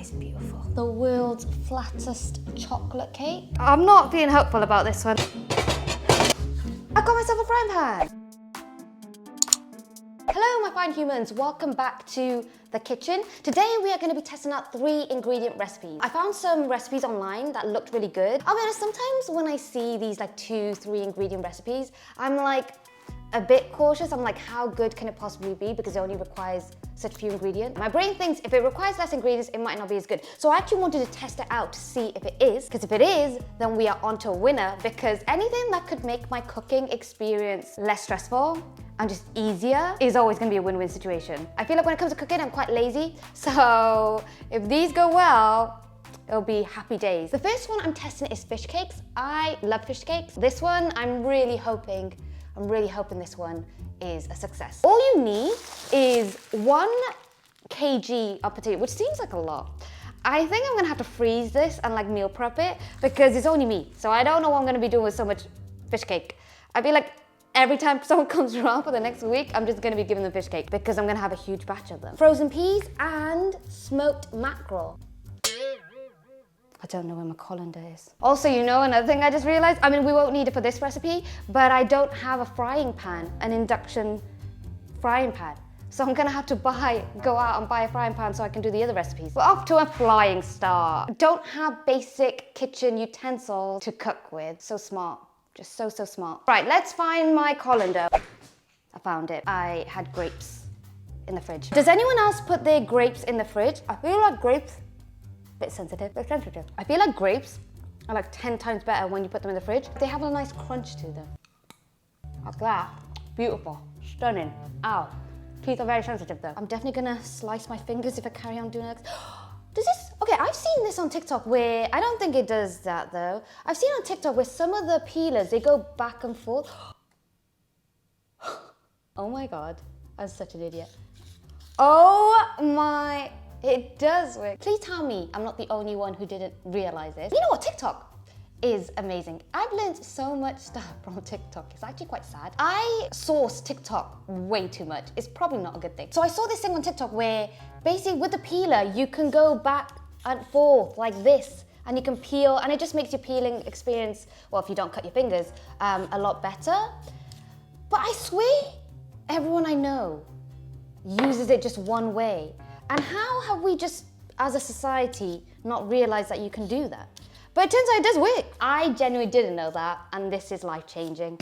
is beautiful. The world's flattest chocolate cake. I'm not feeling hopeful about this one. I got myself a frying pan. Hello my fine humans, welcome back to the kitchen. Today we are going to be testing out 3 ingredient recipes. I found some recipes online that looked really good. I'll be honest, sometimes when I see these like 2-3 ingredient recipes, I'm like a bit cautious. I'm like, how good can it possibly be because it only requires such few ingredients? My brain thinks if it requires less ingredients, it might not be as good. So I actually wanted to test it out to see if it is, because if it is, then we are onto a winner, because anything that could make my cooking experience less stressful and just easier is always gonna be a win-win situation. I feel like when it comes to cooking, I'm quite lazy. So if these go well, it'll be happy days. The first one I'm testing is fish cakes. I love fish cakes. This one, I'm really hoping this one is a success. All you need is 1 kg of potato, which seems like a lot. I think I'm gonna have to freeze this and like meal prep it because it's only me. So I don't know what I'm gonna be doing with so much fish cake. I feel like every time someone comes around for the next week, I'm just gonna be giving them fish cake because I'm gonna have a huge batch of them. Frozen peas and smoked mackerel. I don't know where my colander is. Also, you know, another thing I just realized, I mean, we won't need it for this recipe, but I don't have a frying pan, an induction frying pan. So I'm gonna have to go out and buy a frying pan so I can do the other recipes. We're off to a flying start. Don't have basic kitchen utensils to cook with. So smart, just so smart. Right, let's find my colander. I found it. I had grapes in the fridge. Does anyone else put their grapes in the fridge? I feel like grapes, bit sensitive. I feel like grapes are like 10 times better when you put them in the fridge. They have a nice crunch to them. Like that. Beautiful. Stunning. Ow. Teeth are very sensitive though. I'm definitely gonna slice my fingers if I carry on doing it. Does this, okay, I've seen this on TikTok where, I don't think it does that though. I've seen on TikTok where some of the peelers, they go back and forth. Oh my God, I'm such an idiot. Oh my, it does work. Please tell me I'm not the only one who didn't realize this. You know what, TikTok is amazing. I've learned so much stuff from TikTok. It's actually quite sad. I source TikTok way too much. It's probably not a good thing. So I saw this thing on TikTok where basically with the peeler, you can go back and forth like this and you can peel, and it just makes your peeling experience, well, if you don't cut your fingers, a lot better. But I swear, everyone I know uses it just one way. And how have we just, as a society, not realized that you can do that? But it turns out it does work. I genuinely didn't know that, and this is life-changing.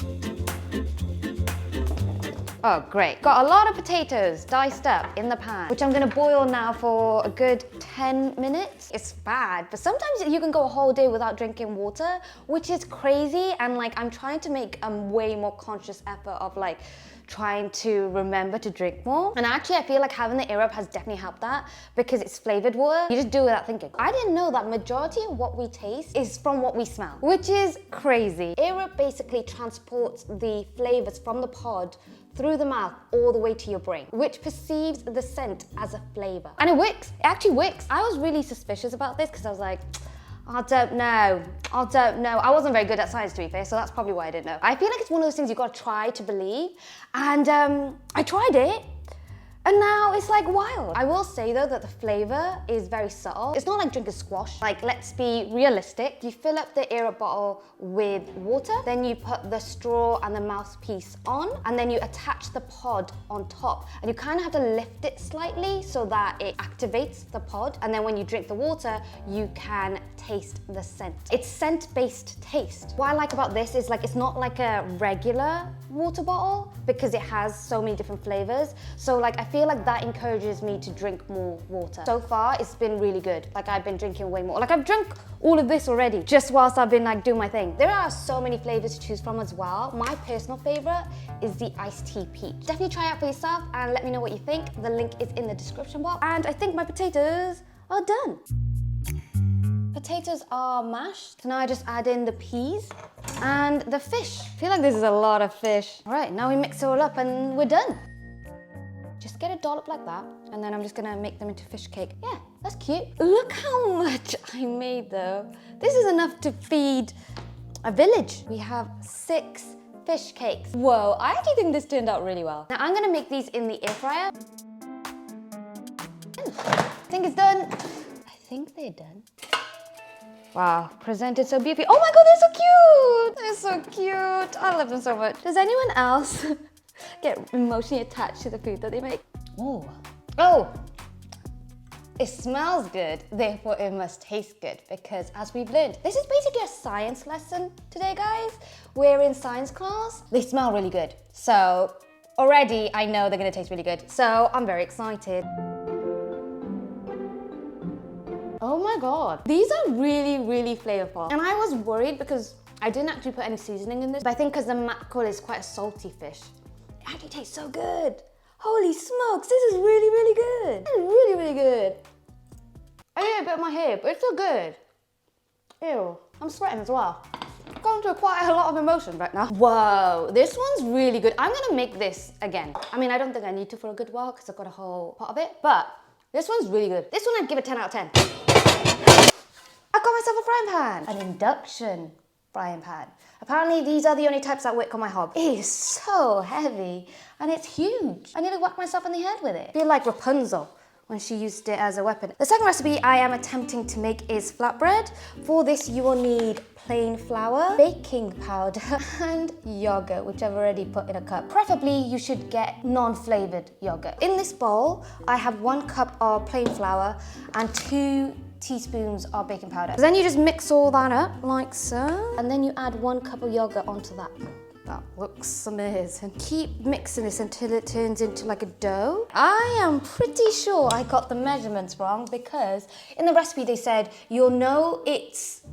Oh, great. Got a lot of potatoes diced up in the pan, which I'm gonna boil now for a good 10 minutes. It's bad, but sometimes you can go a whole day without drinking water, which is crazy, and like I'm trying to make a way more conscious effort of like trying to remember to drink more. And actually I feel like having the ear-up has definitely helped that because it's flavored water. You just do it without thinking. I didn't know that majority of what we taste is from what we smell, which is crazy. Ear-up basically transports the flavors from the pod through the mouth all the way to your brain, which perceives the scent as a flavor. And it works, it actually works. I was really suspicious about this because I was like, I don't know. I wasn't very good at science, to be fair, so that's probably why I didn't know. I feel like it's one of those things you've got to try to believe. And I tried it, and now it's like wild. I will say though that the flavor is very subtle. It's not like drinking squash. Like, let's be realistic. You fill up the ear-up bottle with water, then you put the straw and the mouthpiece on, and then you attach the pod on top. And you kind of have to lift it slightly so that it activates the pod. And then when you drink the water, you can taste the scent. It's scent-based taste. What I like about this is like, it's not like a regular water bottle because it has so many different flavors. So like, I feel like that encourages me to drink more water. So far, it's been really good. Like I've been drinking way more. Like I've drunk all of this already, just whilst I've been like doing my thing. There are so many flavors to choose from as well. My personal favorite is the iced tea peach. Definitely try it out for yourself and let me know what you think. The link is in the description box. And I think my potatoes are done. Potatoes are mashed. So now I just add in the peas and the fish. I feel like this is a lot of fish. All right, now we mix it all up and we're done. Just get a dollop like that, and then I'm just gonna make them into fish cake. Yeah, that's cute. Look how much I made though. This is enough to feed a village. We have 6 fish cakes. Whoa, I actually think this turned out really well. Now I'm gonna make these in the air fryer. I think it's done. I think they're done. Wow, presented so beautifully. Oh my God, they're so cute. They're so cute. I love them so much. Does anyone else get emotionally attached to the food that they make? Oh, it smells good, therefore it must taste good, because as we've learned, this is basically a science lesson today, guys. We're in science class. They smell really good. So already I know they're gonna taste really good. So I'm very excited. Oh my God, these are really, really flavorful. And I was worried because I didn't actually put any seasoning in this, but I think because the mackerel is quite a salty fish, it actually tastes so good. Holy smokes, this is really, really good. This is really, really good. I ate a bit of my hair, but it's still good. Ew, I'm sweating as well. I'm going through quite a lot of emotion right now. Whoa, this one's really good. I'm gonna make this again. I mean, I don't think I need to for a good while because I've got a whole pot of it, but this one's really good. This one I'd give a 10 out of 10. I got myself a frying pan, an induction frying pan. Apparently these are the only types that work on my hob. It is so heavy and it's huge. I nearly whacked myself on the head with it. I feel like Rapunzel when she used it as a weapon. The second recipe I am attempting to make is flatbread. For this you will need plain flour, baking powder, and yogurt, which I've already put in a cup. Preferably you should get non-flavored yogurt. In this bowl, I have 1 cup of plain flour and 2 teaspoons of baking powder. Then you just mix all that up like so, and then you add 1 cup of yogurt onto that. That looks amazing. Keep mixing this until it turns into like a dough. I am pretty sure I got the measurements wrong because in the recipe they said you'll know it's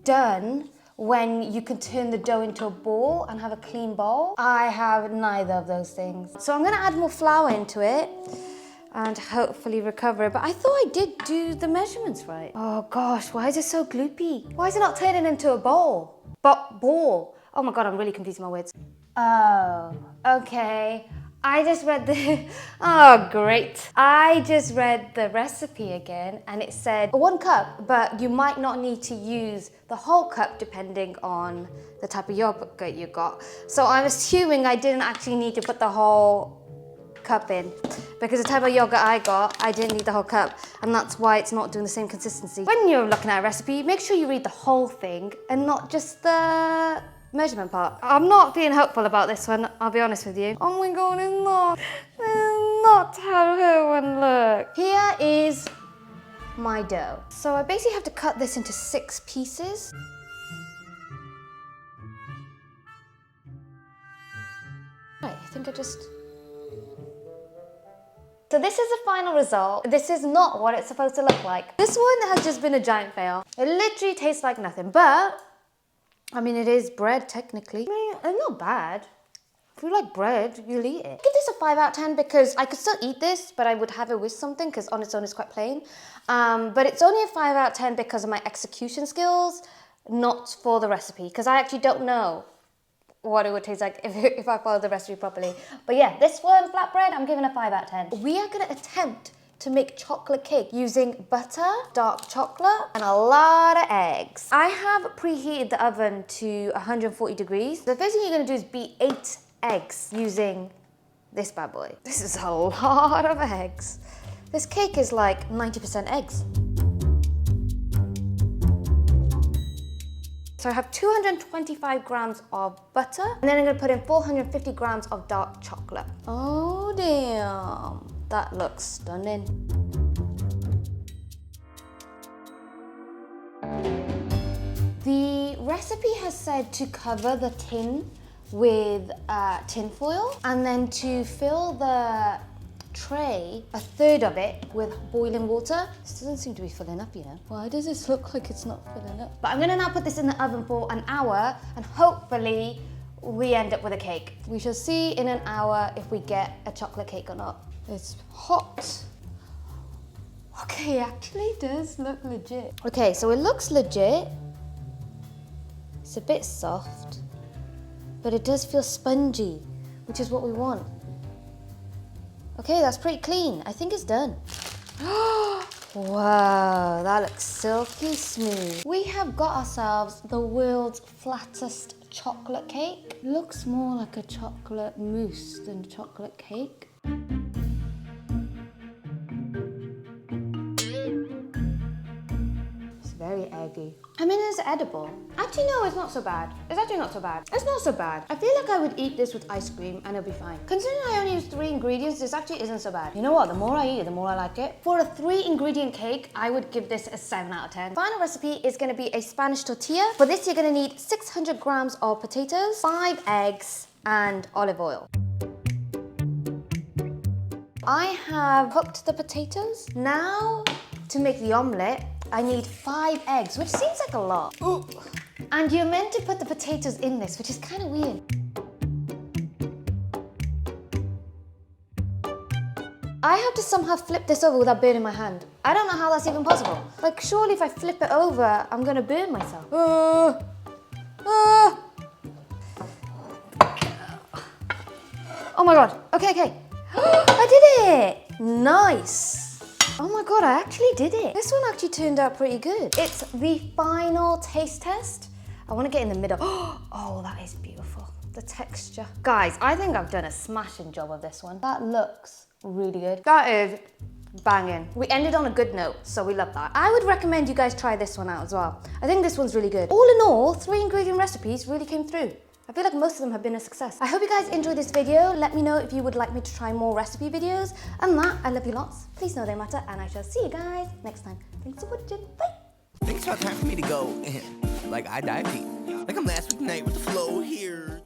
done when you can turn the dough into a ball and have a clean bowl. I have neither of those things. So I'm gonna add more flour into it and hopefully recover it. But I thought I did do the measurements right. Oh gosh, why is it so gloopy? Why is it not turning into a bowl? Ball. Oh my God, I'm really confusing my words. Oh, okay. I just read the, oh great. I just read the recipe again and it said 1 cup, but you might not need to use the whole cup depending on the type of yogurt you got. So I'm assuming I didn't actually need to put the whole cup in because the type of yogurt I got, I didn't need the whole cup, and that's why it's not doing the same consistency. When you're looking at a recipe, make sure you read the whole thing and not just the measurement part. I'm not being hopeful about this one, I'll be honest with you. Oh my God, it's not how her one looks. Here is my dough. So I basically have to cut this into 6 pieces. Right, I think I just... So this is the final result. This is not what it's supposed to look like. This one has just been a giant fail. It literally tastes like nothing, but I mean, it is bread technically. I mean, it's not bad. If you like bread, you'll eat it. Give this a 5 out of 10 because I could still eat this, but I would have it with something because on its own it's quite plain. But it's only a 5 out of 10 because of my execution skills, not for the recipe, because I actually don't know what it would taste like if I followed the recipe properly. But yeah, this one, flatbread, I'm giving a 5 out of 10. We are gonna attempt to make chocolate cake using butter, dark chocolate, and a lot of eggs. I have preheated the oven to 140 degrees. The first thing you're gonna do is beat 8 eggs using this bad boy. This is a lot of eggs. This cake is like 90% eggs. So I have 225 grams of butter, and then I'm gonna put in 450 grams of dark chocolate. Oh damn, that looks stunning. The recipe has said to cover the tin with tin foil and then to fill the tray, 1/3 of it, with boiling water. This doesn't seem to be filling up, you know. Why does this look like it's not filling up? But I'm gonna now put this in the oven for an hour and hopefully we end up with a cake. We shall see in an hour if we get a chocolate cake or not. It's hot. Okay, it actually does look legit. Okay, so it looks legit. It's a bit soft, but it does feel spongy, which is what we want. Okay, that's pretty clean. I think it's done. Wow, that looks silky smooth. We have got ourselves the world's flattest chocolate cake. Looks more like a chocolate mousse than a chocolate cake. very eggy. I mean, it's edible. Actually, no, it's not so bad. It's actually not so bad. It's not so bad. I feel like I would eat this with ice cream and it'll be fine. Considering I only use 3 ingredients, this actually isn't so bad. You know what? The more I eat it, the more I like it. For a 3-ingredient cake, I would give this a 7 out of 10. Final recipe is gonna be a Spanish tortilla. For this, you're gonna need 600 grams of potatoes, 5 eggs, and olive oil. I have cooked the potatoes. Now, to make the omelette, I need 5 eggs, which seems like a lot. Ooh. And you're meant to put the potatoes in this, which is kind of weird. I have to somehow flip this over without burning my hand. I don't know how that's even possible. Like, surely if I flip it over, I'm gonna burn myself. Oh my God, okay. I did it! Nice! Oh my God, I actually did it. This one actually turned out pretty good. It's the final taste test. I want to get in the middle. Oh, that is beautiful. The texture. Guys, I think I've done a smashing job of this one. That looks really good. That is banging. We ended on a good note, so we love that. I would recommend you guys try this one out as well. I think this one's really good. All in all, 3-ingredient recipes really came through. I feel like most of them have been a success. I hope you guys enjoyed this video. Let me know if you would like me to try more recipe videos. And that, I love you lots. Please know they matter, and I shall see you guys next time. Thanks for watching. Bye. I think it's about time for me to go. Like I dive deep. Like I'm last week night with the flow here.